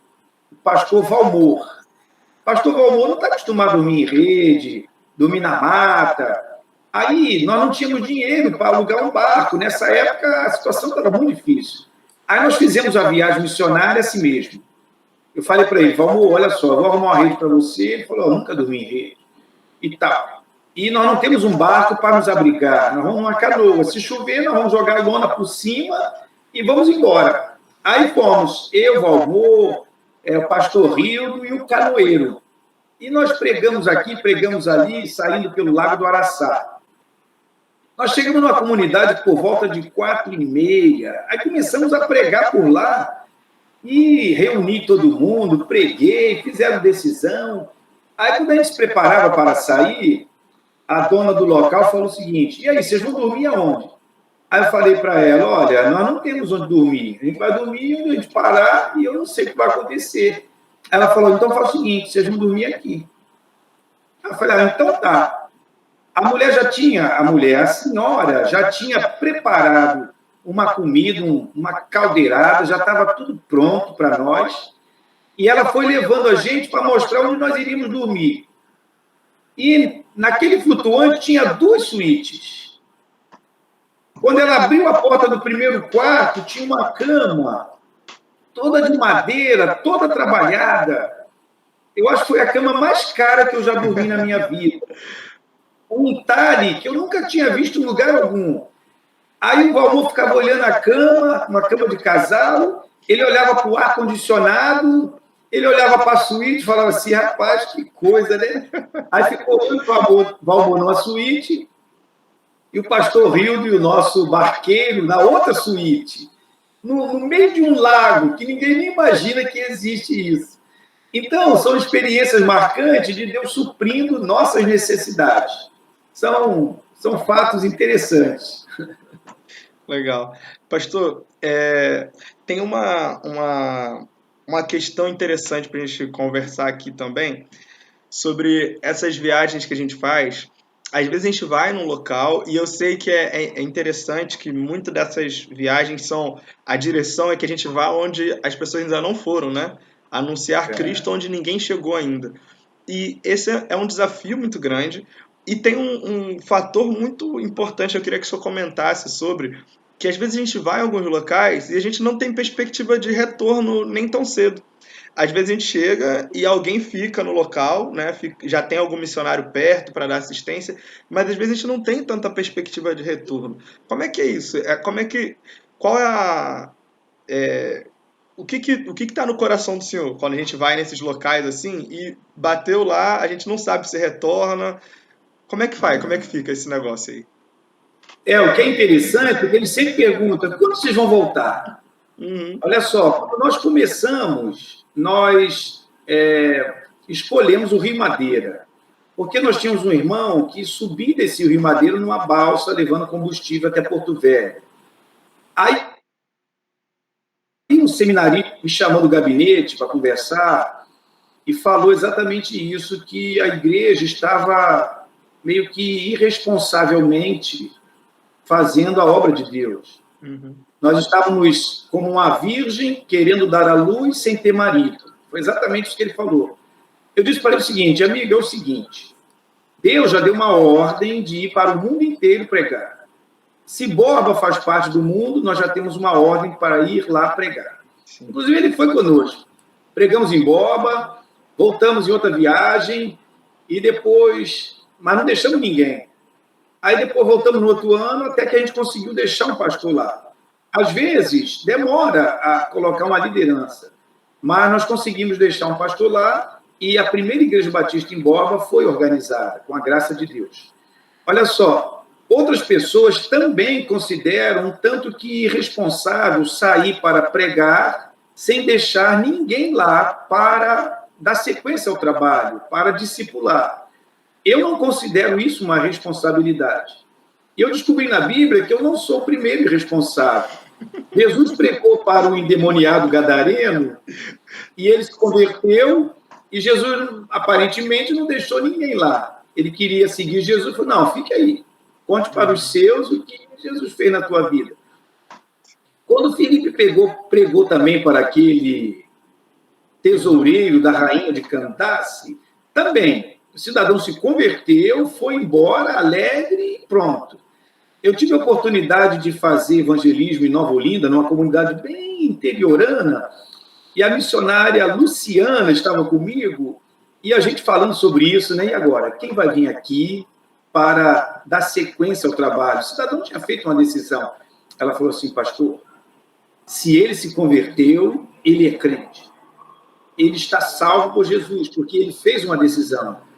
o pastor Valmor. O pastor Valmor não está acostumado a dormir em rede, dormir na mata. Aí, nós não tínhamos dinheiro para alugar um barco. Nessa época, a situação estava muito difícil. Aí, nós fizemos a viagem missionária assim mesmo. Eu falei para ele, Valmor, olha só, vou arrumar uma rede para você. Ele falou, eu nunca dormi em rede. E tal. E nós não temos um barco para nos abrigar. Nós vamos numa canoa. Se chover, nós vamos jogar a lona por cima e vamos embora. Aí fomos, eu, Valmor, o pastor Rildo e o canoeiro. E nós pregamos aqui, pregamos ali, saindo pelo Lago do Araçá. Nós chegamos numa comunidade por volta de 4h30. Aí começamos a pregar por lá e reuni todo mundo, preguei, fizeram decisão. Aí, quando a gente se preparava para sair, a dona do local falou o seguinte, e aí, vocês vão dormir aonde? Aí eu falei para ela, olha, nós não temos onde dormir. A gente vai dormir onde a gente parar e eu não sei o que vai acontecer. Ela falou, então faz o seguinte, vocês vão dormir aqui. Eu falei, então tá. A senhora já tinha preparado uma comida, uma caldeirada, já estava tudo pronto para nós. E ela foi levando a gente para mostrar onde nós iríamos dormir. E naquele flutuante tinha 2 suítes. Quando ela abriu a porta do primeiro quarto, tinha uma cama, toda de madeira, toda trabalhada. Eu acho que foi a cama mais cara que eu já dormi na minha vida. Um talhe que eu nunca tinha visto em lugar algum. Aí o Valmor ficava olhando a cama, uma cama de casal, ele olhava para o ar-condicionado, ele olhava para a suíte e falava assim, rapaz, que coisa, né? Aí ficou olhando para o Valmor numa suíte e o pastor Rildo e o nosso barqueiro na outra suíte, no meio de um lago, que ninguém nem imagina que existe isso. Então, são experiências marcantes de Deus suprindo nossas necessidades. São fatos interessantes. Legal. Pastor, tem uma questão interessante para a gente conversar aqui também sobre essas viagens que a gente faz. Às vezes a gente vai num local e eu sei que é interessante que muitas dessas viagens são. A direção é que a gente vá onde as pessoas ainda não foram, né? Anunciar Cristo onde ninguém chegou ainda. E esse é um desafio muito grande. E tem um fator muito importante, eu queria que o senhor comentasse sobre, que às vezes a gente vai em alguns locais e a gente não tem perspectiva de retorno nem tão cedo. Às vezes a gente chega e alguém fica no local, né? Já tem algum missionário perto para dar assistência, mas às vezes a gente não tem tanta perspectiva de retorno. Como é que é isso? Qual é o que está no coração do senhor quando a gente vai nesses locais assim e bateu lá, a gente não sabe se retorna? Como é que faz? Como é que fica esse negócio aí? O que é interessante é que ele sempre pergunta: quando vocês vão voltar? Uhum. Olha só, quando nós começamos, nós escolhemos o Rio Madeira, porque nós tínhamos um irmão que subia desse Rio Madeira numa balsa, levando combustível até Porto Velho. Aí um seminarista me chamou do gabinete para conversar e falou exatamente isso, que a igreja estava meio que irresponsavelmente fazendo a obra de Deus. Uhum. Nós estávamos como uma virgem querendo dar à luz sem ter marido. Foi exatamente isso que ele falou. Eu disse para ele o seguinte: amigo, é o seguinte, Deus já deu uma ordem de ir para o mundo inteiro pregar. Se Borba faz parte do mundo, nós já temos uma ordem para ir lá pregar. Sim. Inclusive, ele foi conosco. Pregamos em Borba, voltamos em outra viagem, e depois... Mas não deixamos ninguém. Aí depois voltamos no outro ano, até que a gente conseguiu deixar um pastor lá. Às vezes, demora a colocar uma liderança, mas nós conseguimos deixar um pastor lá, e a primeira igreja batista em Borba foi organizada, com a graça de Deus. Olha só, outras pessoas também consideram um tanto que irresponsável sair para pregar sem deixar ninguém lá para dar sequência ao trabalho, para discipular. Eu não considero isso uma responsabilidade. E eu descobri na Bíblia que eu não sou o primeiro irresponsável. Jesus pregou para o endemoniado gadareno e ele se converteu, e Jesus aparentemente não deixou ninguém lá. Ele queria seguir Jesus, falou: não, fique aí, conte para os seus o que Jesus fez na tua vida. Quando Filipe pregou também para aquele tesoureiro da rainha de Candace, também o cidadão se converteu, foi embora alegre e pronto. Eu tive a oportunidade de fazer evangelismo em Nova Olinda, numa comunidade bem interiorana, e a missionária Luciana estava comigo, e a gente falando sobre isso, né? E agora, quem vai vir aqui para dar sequência ao trabalho? O cidadão tinha feito uma decisão. Ela falou assim: pastor, se ele se converteu, ele é crente. Ele está salvo por Jesus, porque ele fez uma decisão.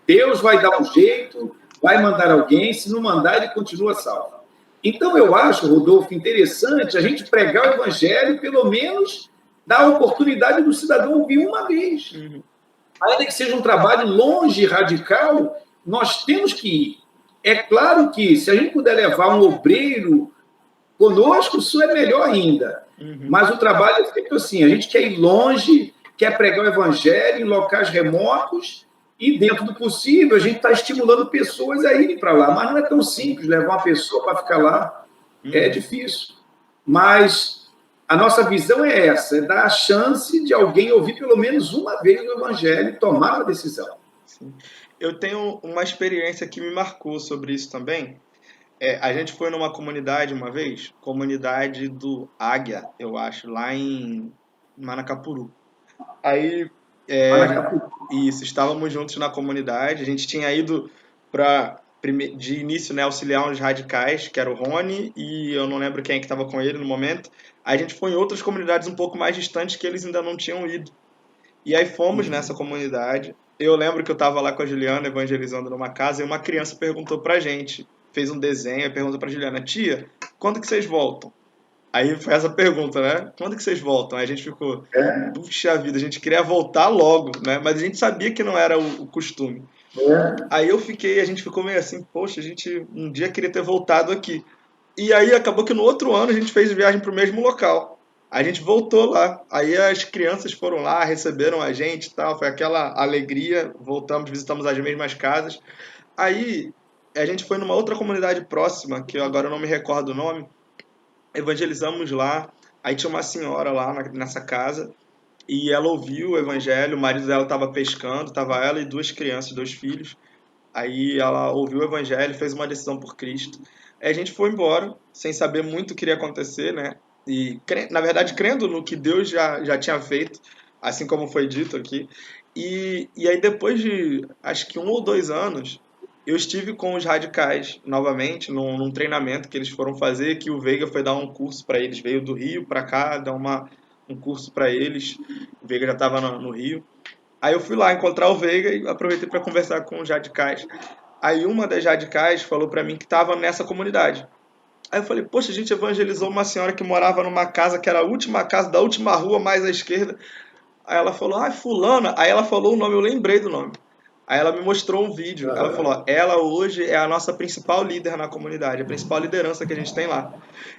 Deus vai dar um jeito, vai mandar alguém, se não mandar, ele continua salvo. Então, eu acho, Rodolfo, interessante a gente pregar o evangelho, pelo menos dar a oportunidade do cidadão ouvir uma vez. Ainda que seja um trabalho longe e radical, nós temos que ir. É claro que, se a gente puder levar um obreiro conosco, isso é melhor ainda. Mas o trabalho é feito assim: a gente quer ir longe, quer pregar o evangelho em locais remotos, e dentro do possível a gente está estimulando pessoas a irem para lá. Mas não é tão simples levar uma pessoa para ficar lá. É difícil. Mas a nossa visão é essa: é dar a chance de alguém ouvir pelo menos uma vez o evangelho e tomar uma decisão. Sim. Eu tenho uma experiência que me marcou sobre isso também. A gente foi numa comunidade uma vez, comunidade do Águia, eu acho, lá em Manacapuru. Aí, isso, estávamos juntos na comunidade. A gente tinha ido de início, né, auxiliar uns radicais, que era o Rony, e eu não lembro quem é que estava com ele no momento. Aí a gente foi em outras comunidades um pouco mais distantes que eles ainda não tinham ido. E aí fomos nessa comunidade. Eu lembro que eu estava lá com a Juliana evangelizando numa casa e uma criança perguntou pra gente, fez um desenho e perguntou pra Juliana: tia, quando que vocês voltam? Aí foi essa pergunta, né? Quando que vocês voltam? Aí a gente ficou, É, puxa vida, a gente queria voltar logo, né? Mas a gente sabia que não era o costume. é. Aí a gente ficou meio assim, poxa, a gente um dia queria ter voltado aqui. E aí acabou que no outro ano a gente fez viagem para o mesmo local. A gente voltou lá. Aí as crianças foram lá, receberam a gente e tal. Foi aquela alegria. Voltamos, visitamos as mesmas casas. Aí a gente foi numa outra comunidade próxima, que eu agora não me recordo o nome. Evangelizamos lá. Aí tinha uma senhora lá nessa casa. E ela ouviu o evangelho. O marido dela estava pescando. Estava ela e duas crianças, dois filhos. Aí ela ouviu o evangelho, fez uma decisão por Cristo. Aí a gente foi embora, sem saber muito o que iria acontecer, né? E, na verdade, crendo no que Deus já tinha feito, assim como foi dito aqui. E aí, depois de acho que 1 ou 2 anos, eu estive com os radicais novamente, num treinamento que eles foram fazer, que o Veiga foi dar um curso para eles. Veio do Rio para cá, dar um curso para eles. O Veiga já estava no Rio. Aí eu fui lá encontrar o Veiga e aproveitei para conversar com os radicais. Aí uma das radicais falou para mim que estava nessa comunidade. Aí eu falei, poxa, a gente evangelizou uma senhora que morava numa casa que era a última casa da última rua mais à esquerda. Aí ela falou, ah, fulana. Aí ela falou o nome, eu lembrei do nome. Aí ela me mostrou um vídeo. Ela falou, ó, ela hoje é a nossa principal líder na comunidade, a principal liderança que a gente tem lá.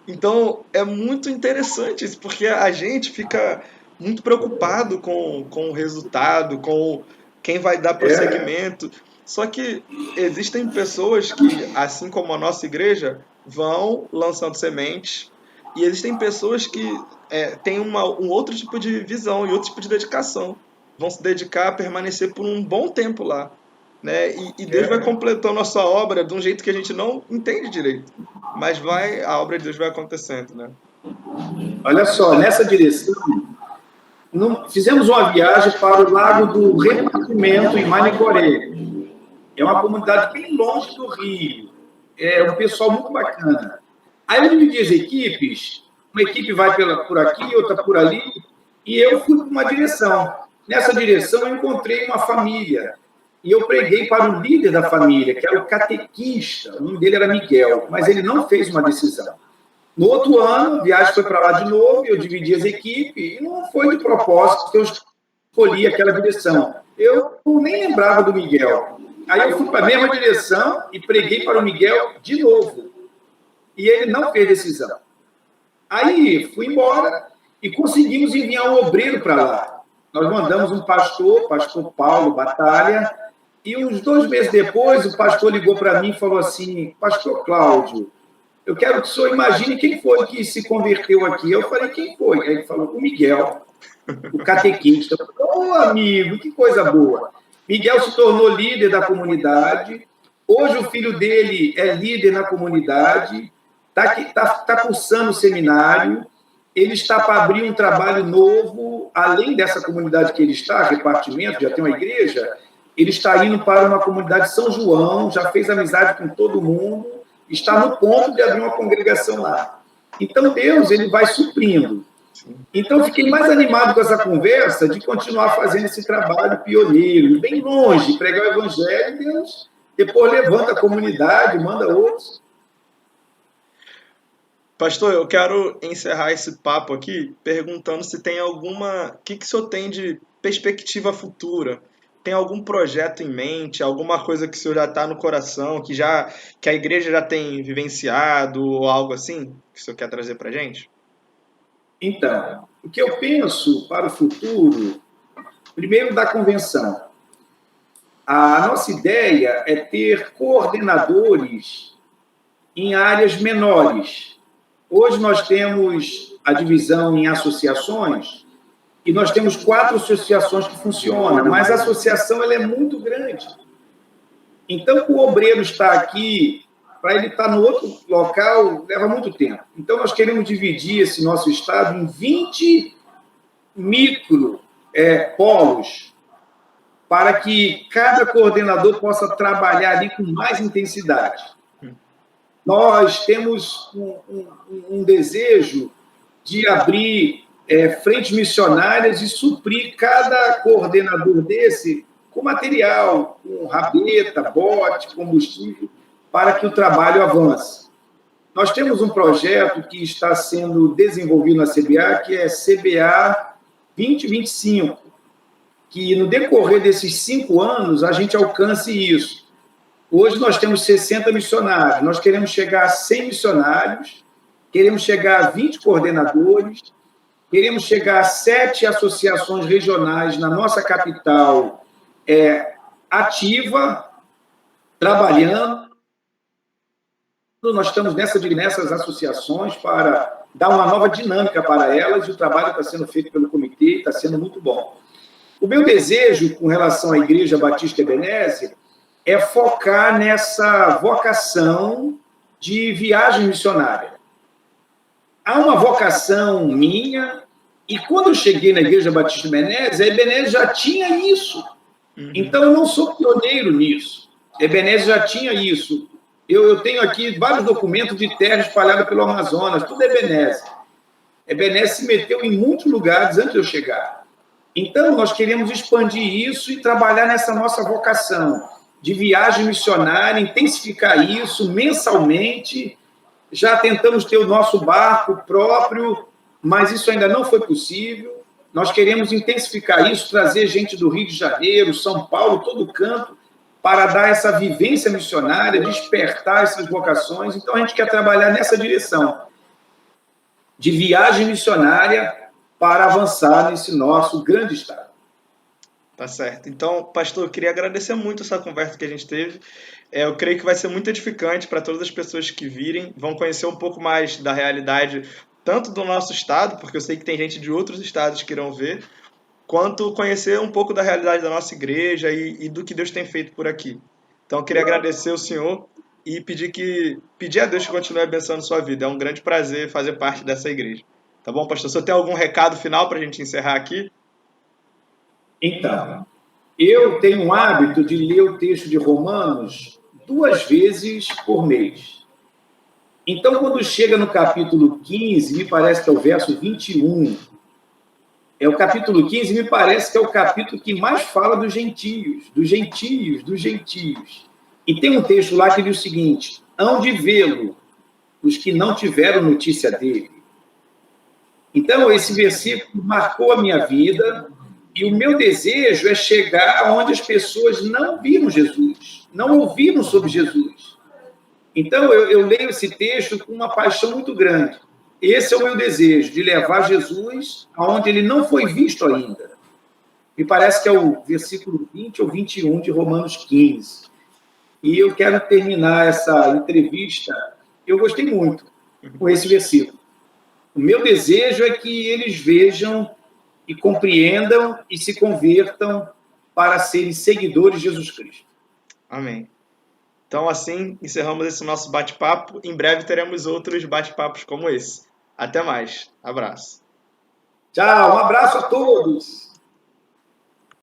Então é muito interessante isso, porque a gente fica muito preocupado com o resultado, com quem vai dar prosseguimento. Só que existem pessoas que, assim como a nossa igreja, vão lançando sementes, e existem pessoas que têm um outro tipo de visão e outro tipo de dedicação. Vão se dedicar a permanecer por um bom tempo lá. Né? E Deus vai completando a sua obra de um jeito que a gente não entende direito. Mas a obra de Deus vai acontecendo, né? Olha só, nessa direção, fizemos uma viagem para o Lago do Repartimento, em Manicoré. É uma comunidade bem longe do Rio. É um pessoal muito bacana. Aí eu dividi as equipes, uma equipe vai por aqui, outra por ali, e eu fui para uma direção. Nessa direção eu encontrei uma família, e eu preguei para o líder da família, que era o catequista, o nome dele era Miguel, mas ele não fez uma decisão. No outro ano, a viagem foi para lá de novo, eu dividi as equipes, e não foi de propósito que eu escolhi aquela direção. Eu nem lembrava do Miguel. Aí eu fui para a mesma direção e preguei para o Miguel de novo. E ele não fez decisão. Aí fui embora e conseguimos enviar um obreiro para lá. Nós mandamos um pastor Paulo Batalha, e uns 2 meses depois o pastor ligou para mim e falou assim, pastor Cláudio, eu quero que o senhor imagine quem foi que se converteu aqui. Eu falei, quem foi? Aí ele falou, o Miguel, o catequista. Ô, amigo, que coisa boa. Miguel se tornou líder da comunidade. Hoje o filho dele é líder na comunidade, está cursando o seminário, ele está para abrir um trabalho novo, além dessa comunidade que ele está, repartimento, já tem uma igreja, ele está indo para uma comunidade de São João, já fez amizade com todo mundo, está no ponto de abrir uma congregação lá. Então, Deus ele vai suprindo. Então, eu fiquei mais animado com essa conversa de continuar fazendo esse trabalho pioneiro, bem longe, pregar o evangelho, Deus depois levanta a comunidade, manda outros. Pastor, eu quero encerrar esse papo aqui perguntando se tem alguma. O que o senhor tem de perspectiva futura? Tem algum projeto em mente, alguma coisa que o senhor já está no coração, que a igreja já tem vivenciado, ou algo assim, que o senhor quer trazer para a gente? Então, o que eu penso para o futuro, primeiro da convenção, a nossa ideia é ter coordenadores em áreas menores. Hoje nós temos a divisão em associações e nós temos 4 associações que funcionam, mas a associação ela é muito grande. Então, o obreiro está aqui, para ele estar no outro local, leva muito tempo. Então, nós queremos dividir esse nosso estado em 20 micro polos, para que cada coordenador possa trabalhar ali com mais intensidade. Nós temos um desejo de abrir frentes missionárias e suprir cada coordenador desse com material, com rabeta, bote, combustível, para que o trabalho avance. nós temos um projeto que está sendo desenvolvido na CBA, que é CBA 2025, que no decorrer desses 5 anos a gente alcance isso. Hoje nós temos 60 missionários, nós queremos chegar a 100 missionários, queremos chegar a 20 coordenadores, queremos chegar a 7 associações regionais na nossa capital ativa, trabalhando. Nós estamos nessas associações para dar uma nova dinâmica para elas, e o trabalho está sendo feito pelo comitê, está sendo muito bom. O meu desejo com relação à Igreja Batista Ebenezer é focar nessa vocação de viagem missionária. Há uma vocação minha, e quando eu cheguei na Igreja Batista Ebenezer, a Ebenezer já tinha isso. Então, eu não sou pioneiro nisso. Ebenezer já tinha isso. Eu tenho aqui vários documentos de terra espalhados pelo Amazonas, tudo é Ebenezer. Ebenezer se meteu em muitos lugares antes de eu chegar. Então, nós queremos expandir isso e trabalhar nessa nossa vocação de viagem missionária, intensificar isso mensalmente. Já tentamos ter o nosso barco próprio, mas isso ainda não foi possível. Nós queremos intensificar isso, trazer gente do Rio de Janeiro, São Paulo, todo canto, para dar essa vivência missionária, despertar essas vocações. Então, a gente quer trabalhar nessa direção de viagem missionária para avançar nesse nosso grande estado. Tá certo. Então, pastor, eu queria agradecer muito essa conversa que a gente teve. Eu creio que vai ser muito edificante para todas as pessoas que virem, vão conhecer um pouco mais da realidade, tanto do nosso estado, porque eu sei que tem gente de outros estados que irão ver, quanto conhecer um pouco da realidade da nossa igreja e do que Deus tem feito por aqui. Então, eu queria agradecer ao senhor e pedir a Deus que continue abençoando sua vida. É um grande prazer fazer parte dessa igreja. Tá bom, pastor? Você tem algum recado final para a gente encerrar aqui? Então, eu tenho um hábito de ler o texto de Romanos 2 vezes por mês. Então, quando chega no capítulo 15, me parece que é o verso 21, é o capítulo 15, me parece que é o capítulo que mais fala dos gentios, dos gentios, dos gentios. E tem um texto lá que diz o seguinte: hão de vê-lo os que não tiveram notícia dele. Então, esse versículo marcou a minha vida, e o meu desejo é chegar onde as pessoas não viram Jesus, não ouviram sobre Jesus. Então, eu leio esse texto com uma paixão muito grande. Esse é o meu desejo, de levar Jesus aonde ele não foi visto ainda. Me parece que é o versículo 20 ou 21 de Romanos 15. E eu quero terminar essa entrevista, eu gostei muito com esse versículo. O meu desejo é que eles vejam e compreendam e se convertam para serem seguidores de Jesus Cristo. Amém. Então, assim, encerramos esse nosso bate-papo. Em breve teremos outros bate-papos como esse. Até mais. Abraço. Tchau, um abraço a todos.